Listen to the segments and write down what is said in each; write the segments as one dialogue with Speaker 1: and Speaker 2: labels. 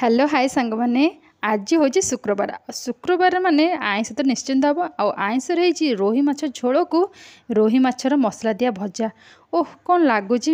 Speaker 1: Hello hi सांग मैंने आज हूँ शुक्रवार शुक्रवार माने आइंस तो निश्चिंत हम आइंस रोही माछ झोल को रोही माछर मसला दिया भजा ओह कौन लगुच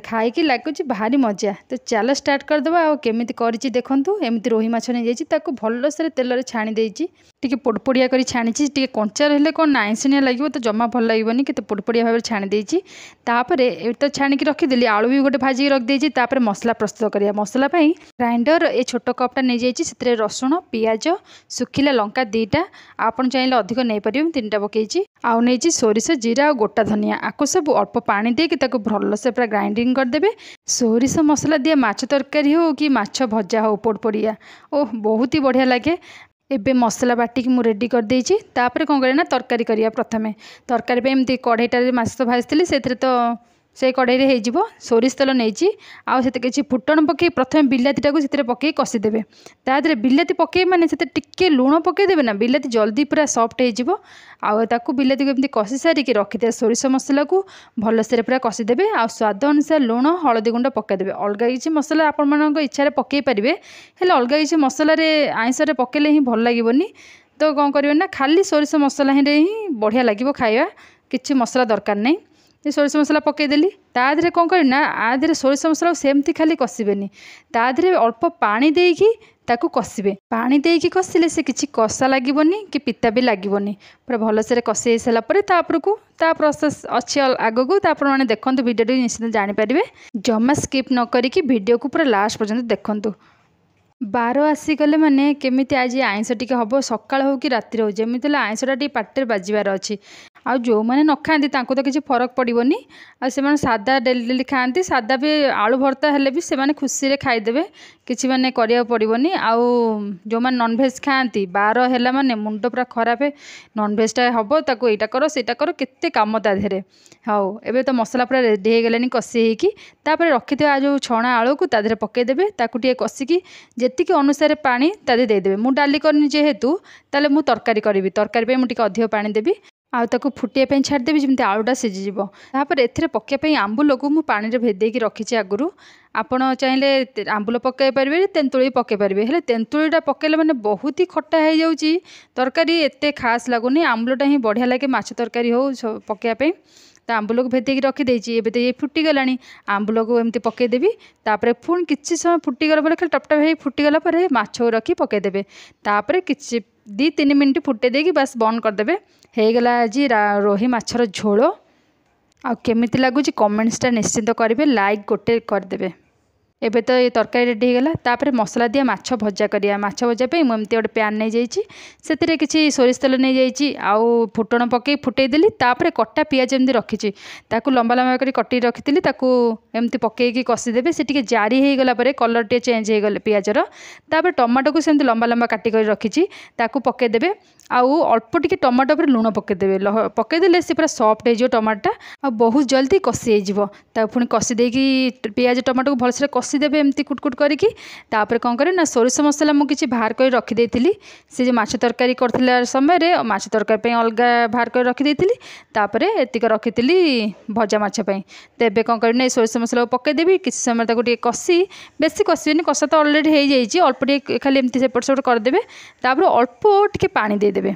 Speaker 1: खाई लगुच भारी मजा तो चलो स्टार्ट करदे आमी कर देखूँ एमती रोही माछ नहीं जाती भल से तेल छाणी देती पोड़पोड़िया कर छाणी कंचा रही कौन आइंसिया लगे तो जमा भल लगे के पोड़पोड़िया भाव छाणी देती तो छाणिकी रखीदेली आलू भी गोटे भाजी रखी मसला प्रस्तुत करा मसला ग्राइंडर ये छोट कपटा नहीं जाइए रसुण पियाज सुखिला लंका दीटा आपन चाहिए अधिक नहीं पारे तीन टा पकई आउ नहीं सोरिष जीरा और गोटा धनिया आपको सब अल्प पानी देकी भल से पूरा ग्राइंडिंग करदे सोरिष मसला दिया माछ तरकारी हो कि माछ भजा हो पोड़पोड़िया ओह बहुत ही बढ़िया लगे एबे मसला बाटिक मु रेडी कर देछि तापर कौन करे ना तरकारी करिया प्रथमे तरकारी पे एमती कढ़ईटारे माछ तो भाजती से तो से कढ़ई हो सोरिष तेल नहीं आउ किसी फुटण पकई प्रथम बिलातीटा को से पकई कषिदेवे तादे बिलाती पकई मैंने से टिके लुण पकईदेवे ना बिलाती जल्दी पूरा सफ्ट हो आउ बिलाती को एमती कषि सारिकी रखिदे सोरिष मसला को भल से पूरा कषिदेवे आ स्वाद अनुसार लुण हलदी गुंड पकईदेवे अलग किसी मसला आपण इच्छा पकई पारे हेल्ले अलग किसी मसला आइंस पकईले ही भल लगे तो कौन करेंगे ना खाली सोरिष मसला ही बढ़िया लगे खाଇବା किसी मसला दरकार नहीं ये सोरिष मसला पकईदेली तादे कौन करना आदे सोरिष मसला सेमती खाली कषिबेनी तादे अल्प पानी देकी ताकू कषिबे पानी देकी कषिले से किसी कषा लगनी कि पिता भी लगनी पूरा भल से कषि सारापर तापरकू ता प्रोसेस अच्छी आग को मैंने देखूँ भिडियो निश्चित जानीपारे जमा स्किप न करी भिडियो को पूरा लास्ट पर्यंत देखूँ बार आसीगले माने केमिति आज आइंस टिके हम सकाळ हो कि राति हो जमी आइंसटा टी पाटे बाजबार अच्छी आ जो मैंने न खाती तो किसी फरक पड़ोनी आ सादा डेली डेली खाती सादा भी आलू भर्ता हेल्ले भी से खुशी रे खाईदेवे किसी माने करिया पड़ोनी आउ जो मैंने नॉनवेज खाती बार है माने मुंड पूरा खराब है नॉनवेजटा हम ताको एटा कर सेटा कर केते काम ता देहरे हाउ एबे तो मसला पूरा रेडी हो गलानी कषि होगी रखि जो छणा आलू को तादेह पकईदेवे ताकू कषिकी जेतिकी अनुसार पानी तादे देदेवे मु डाली करनी जेहेतु ताले मु तरकारी करी तरकारी मुझे अधिक पानी देवी आउ ताकू फुटिया छाड़देवी जमी आलूटा सीझीज तापर एथिरे पकाइबाई आंबुल को मुझे पानी भेदेकी रखी आगुरी आपण चाहिए आंबुल पकई पारे तेंतुली पकई पारे हेल्ले तेंतुलीटा पकईले मैंने बहुत ही खट्टा हो जाऊँगी तरकारी एत खास लगुनि आंबुलटा ही बढ़िया लगे माछ तरकारी हो पकईवाई तो आंबुल को भेदेकी रखीदे तो ये फुटीगला आंबुल को एमती पकईदेवी तापर पुणी किसी समय फुटीगला खाली टपटप हो फुटीगला माछ को रखी पकईदेवे तापर किसी 2-3 मिनट फुटे देकी बस बंद करदे होगला आज रोही माछर झोल आ केमिति लगुच कमेंट्सटा निश्चिंत करेंगे लाइक गोटे करदे एबे तो ये तरकारी रेडी होगला तापर मसला दिया माछ भजा करिया माछ भजा पे मुझे गोटे पैन नहीं जाइए से किसी सोरिष तेल नहीं जाइए आउ फुटण पकई फुटेदेली तापर कटा पियाज एमती रखी ताकू लंबा लंबा कर कटी रखी एमती पकईकी कषिदेवे से जारी हो गला कलर टे चेंज हो गले पियाजर तापर टमाटो को सेमती लंबा लंबा काटिक रखी पकईदेवे आउ अल्प टिके टमाटो पर लुण पकईदेवे पकईदेले से पूरा सफ्ट हो टमाटोटा आ बहुत जल्दी कषि हो पुणी कषि देकी पियाज टमाटो को भलसे कषिदेवे एमती कुटकुट करिकी तापर कौन करे ना सोरिष मसला मुझे किसी बाहर कर रखी से जो माछ तरकारी कर समय माछ तरकारी अलग बाहर कर रखी तापर एतिक रखी भजा मछपाई तो एबे कौन करना सोरिष मसला पकईदेवी किसी समय ताको कषि बेसी कषिबेनी कषा तो अलरेडी हो जाइए अल्प टे खाली एमती सेपट सेपट करदे तापर अल्प टे पानी देदेवे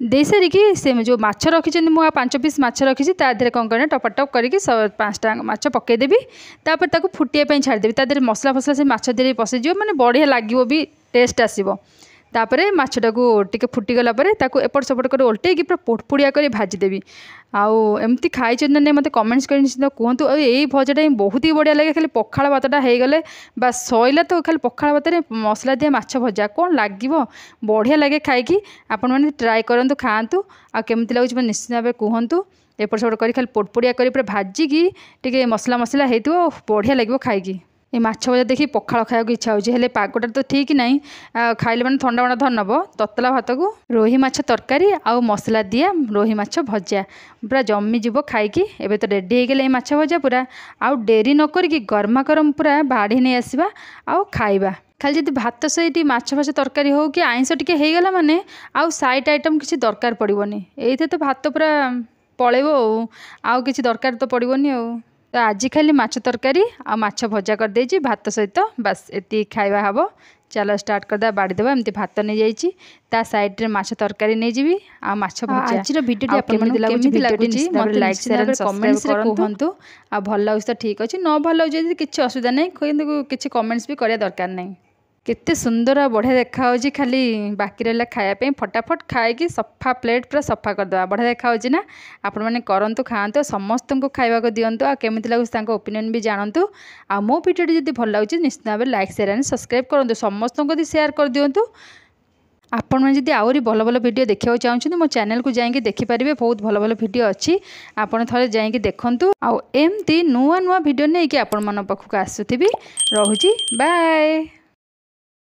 Speaker 1: दे सारिकी से जो माछ रखी मुझे 5 पीस माछ रखी तादेह कौन करना टपाटप करके 5टा माछ पकईदेवी तापर ताकू फुटिया छाड़देवी तादेह मसला फसला से माछ देहरे पशिज मैंने बढ़िया लगे भी टेस्ट आसो तापर माछटा को टिके फुटीगला ताकू एपट सेपट कर ओल्टेकी पूरा पोड़पोड़िया कर भाजीदेवी आउ एमती खाई ना नहीं मतलब कमेंट्स कर निश्चित कहतु यही भजाटा ही बहुत ही बढ़िया लगे खाली पखाड़ भातटा होगले बस सैला तो खाली पखाड़ भात मसला दिया माछ भजा कौन लगे बढ़िया लगे खाई आपण मैंने ट्राए करूँ खातु आ केमती लगुच निश्चित भाव कहतु एपट सेपट कर खाली पोड़पोड़िया कर पूरा भाजिकी टिके मसला मसला हो बढ़िया लगे खाई ये माछ भजा देखी पखाड़ खाया इच्छा होची हेले पागटा तो ठीक नहीं खाइले मैंने थंडा बड़ा धर नब ततला भात को रोही माछ तरकारी आउ मसला दिया रोही माछ भजा पूरा जमी जीव खाई एबे तो रेडी हो गले माछ भजा पूरा आउ डेरी न करिकी गरमा गरम पूरा बाढ़ी नहीं आसवा आउ खाइबा खाली जब भात सहित माछ फाछ तरकारी हो कि आइंस टिके होगला माने आउ साइड आइटम किसी दरकार पड़ोनी ये तो भात पूरा पलैब आउ किसी दरकार तो पड़ोनी। तो आज खाली माछ तरकारी आ माछ भजा कर देछि भात सहित बस एति खाइबा हबो। चलो स्टार्ट करदा बाड़ीदेवा एमती भात नहीं जाइए ता साइड रे माछ तरकारी नहीं जीवी आ माछ भजा। आज वीडियो आपन मन केमिति लागुची मते लाइक शेयर एंड कमेंट्स रे कहंतु आ भल लागुस त ठीक अछि न भल लागुस जदि किछि असुविधा नै किंतु किछि कमेंट्स भी करिया दरकार नै। केते सुंदर आ बढ़िया देखा होची खाली बाकी रहला खाया पे फटाफट खाएकी सफा प्लेट पूरा सफा करदे बढ़िया देखा होची ना। आपण माने करंतु खाआंतु समस्त को खाइबा को दियंतु आ केमिति लागुस तांको ओपिनियन भी जानंतु आ मो वीडियो जदि भल लागुची निश्चित भाबे लाइक शेयर एंड सब्सक्राइब करंतु समस्त को शेयर कर दियंतु। आपण मैंने जदि आउरी भल भल वीडियो देखा चाहते मो चैनल को जाइए देखिपारे बहुत भल भल वीडियो अच्छी आपड़ थे जाइए देखूँ आउ एमती नुआ नुआ वीडियो नहीं कि आपण मन पाखक आसुथी। रोची बाय।